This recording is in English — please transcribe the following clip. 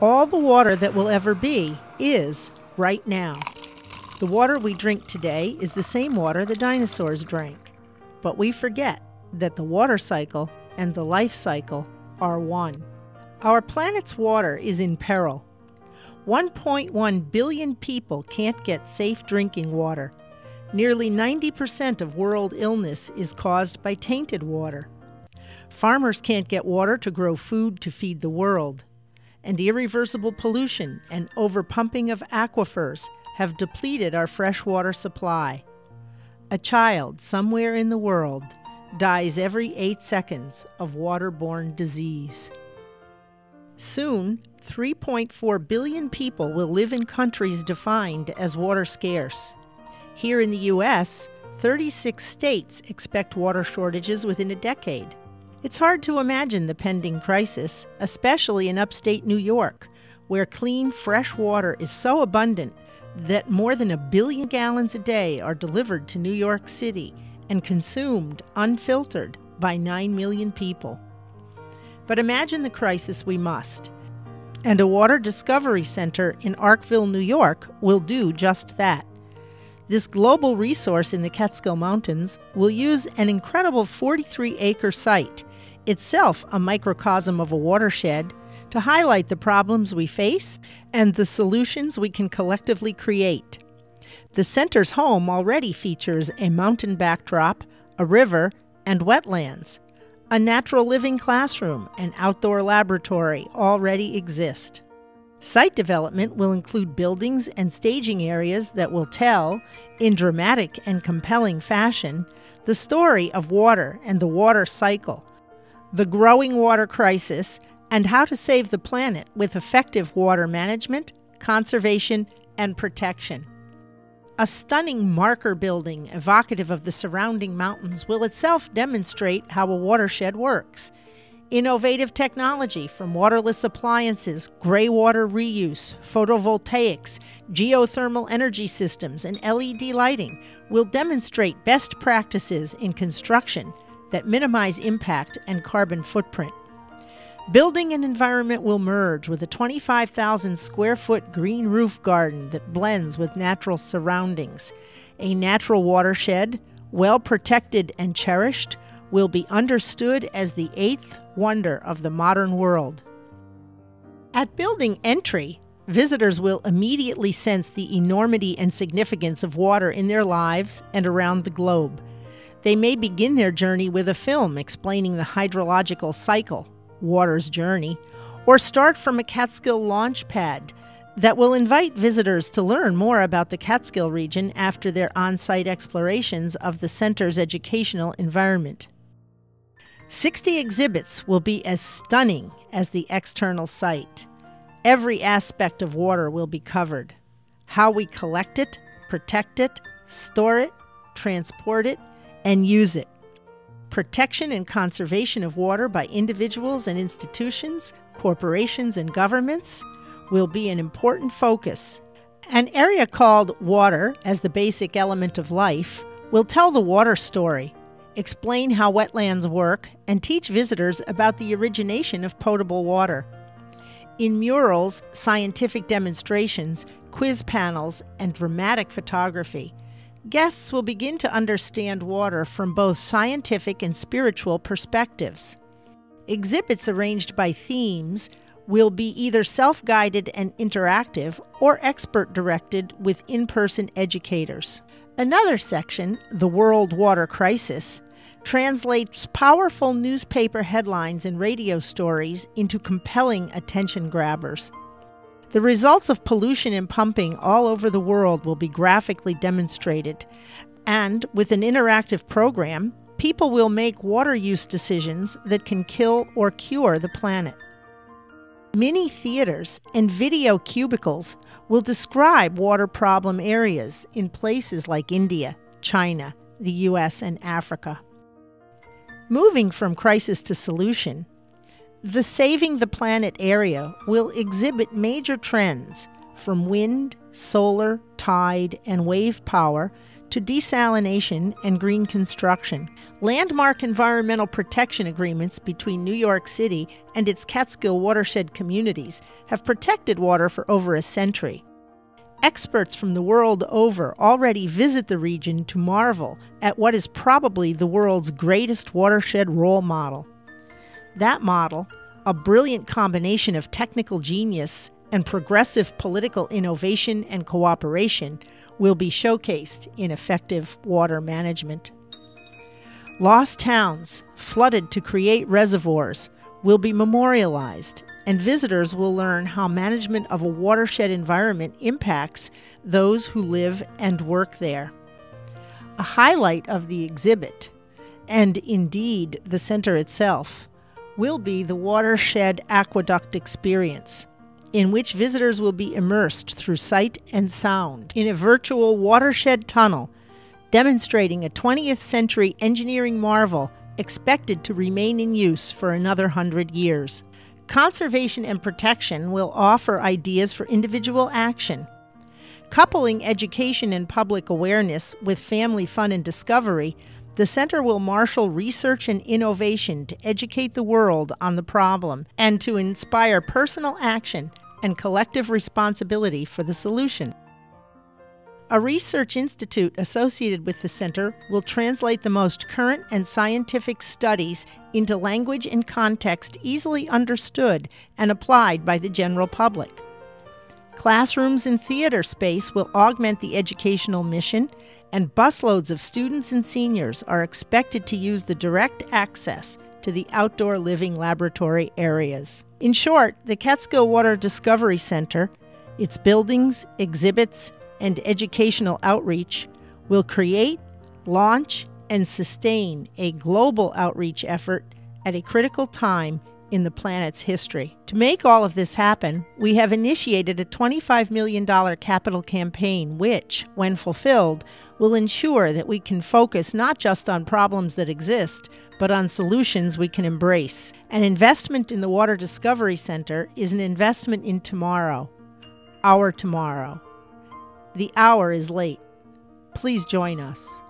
All the water that will ever be is right now. The water we drink today is the same water the dinosaurs drank. But we forget that the water cycle and the life cycle are one. Our planet's water is in peril. 1.1 billion people can't get safe drinking water. Nearly 90% of world illness is caused by tainted water. Farmers can't get water to grow food to feed the world. And irreversible pollution and overpumping of aquifers have depleted our freshwater supply. A child somewhere in the world dies every 8 seconds of waterborne disease. Soon, 3.4 billion people will live in countries defined as water scarce. Here in the U.S., 36 states expect water shortages within a decade. It's hard to imagine the pending crisis, especially in upstate New York, where clean, fresh water is so abundant that more than 1 billion gallons a day are delivered to New York City and consumed unfiltered by 9 million people. But imagine the crisis we must. And a water discovery center in Arkville, New York will do just that. This global resource in the Catskill Mountains will use an incredible 43-acre site, itself a microcosm of a watershed, to highlight the problems we face and the solutions we can collectively create. The center's home already features a mountain backdrop, a river, and wetlands. A natural living classroom and outdoor laboratory already exist. Site development will include buildings and staging areas that will tell, in dramatic and compelling fashion, the story of water and the water cycle, the growing water crisis, and how to save the planet with effective water management, conservation, and protection. A stunning marker building evocative of the surrounding mountains will itself demonstrate how a watershed works. Innovative technology from waterless appliances, gray water reuse, photovoltaics, geothermal energy systems, and LED lighting will demonstrate best practices in construction that minimize impact and carbon footprint. Building and environment will merge with a 25,000 square foot green roof garden that blends with natural surroundings. A natural watershed, well protected and cherished, will be understood as the 8th wonder of the modern world. At building entry, visitors will immediately sense the enormity and significance of water in their lives and around the globe. They may begin their journey with a film explaining the hydrological cycle, water's journey, or start from a Catskill launch pad that will invite visitors to learn more about the Catskill region after their on-site explorations of the center's educational environment. 60 exhibits will be as stunning as the external site. Every aspect of water will be covered. How we collect it, protect it, store it, transport it, and use it. Protection and conservation of water by individuals and institutions, corporations and governments will be an important focus. An area called Water as the Basic Element of Life will tell the water story, explain how wetlands work, and teach visitors about the origination of potable water. In murals, scientific demonstrations, quiz panels, and dramatic photography, guests will begin to understand water from both scientific and spiritual perspectives. Exhibits arranged by themes will be either self-guided and interactive or expert-directed with in-person educators. Another section, The World Water Crisis, translates powerful newspaper headlines and radio stories into compelling attention grabbers. The results of pollution and pumping all over the world will be graphically demonstrated, and with an interactive program, people will make water use decisions that can kill or cure the planet. Mini theaters and video cubicles will describe water problem areas in places like India, China, the U.S., and Africa. Moving from crisis to solution, the Saving the Planet area will exhibit major trends from wind, solar, tide, and wave power to desalination and green construction. Landmark environmental protection agreements between New York City and its Catskill watershed communities have protected water for over a century. Experts from the world over already visit the region to marvel at what is probably the world's greatest watershed role model. That model, a brilliant combination of technical genius and progressive political innovation and cooperation, will be showcased in effective water management. Lost towns, flooded to create reservoirs, will be memorialized, and visitors will learn how management of a watershed environment impacts those who live and work there. A highlight of the exhibit, and indeed the center itself, will be the Watershed Aqueduct Experience, in which visitors will be immersed through sight and sound in a virtual watershed tunnel, demonstrating a 20th century engineering marvel expected to remain in use for another 100 years. Conservation and protection will offer ideas for individual action. Coupling education and public awareness with family fun and discovery, the center will marshal research and innovation to educate the world on the problem and to inspire personal action and collective responsibility for the solution. A research institute associated with the center will translate the most current and scientific studies into language and context easily understood and applied by the general public. Classrooms and theater space will augment the educational mission, and busloads of students and seniors are expected to use the direct access to the outdoor living laboratory areas. In short, the Catskill Water Discovery Center, its buildings, exhibits, and educational outreach will create, launch, and sustain a global outreach effort at a critical time in the planet's history. To make all of this happen, we have initiated a $25 million capital campaign which, when fulfilled, will ensure that we can focus not just on problems that exist, but on solutions we can embrace. An investment in the Water Discovery Center is an investment in tomorrow, our tomorrow. The hour is late. Please join us.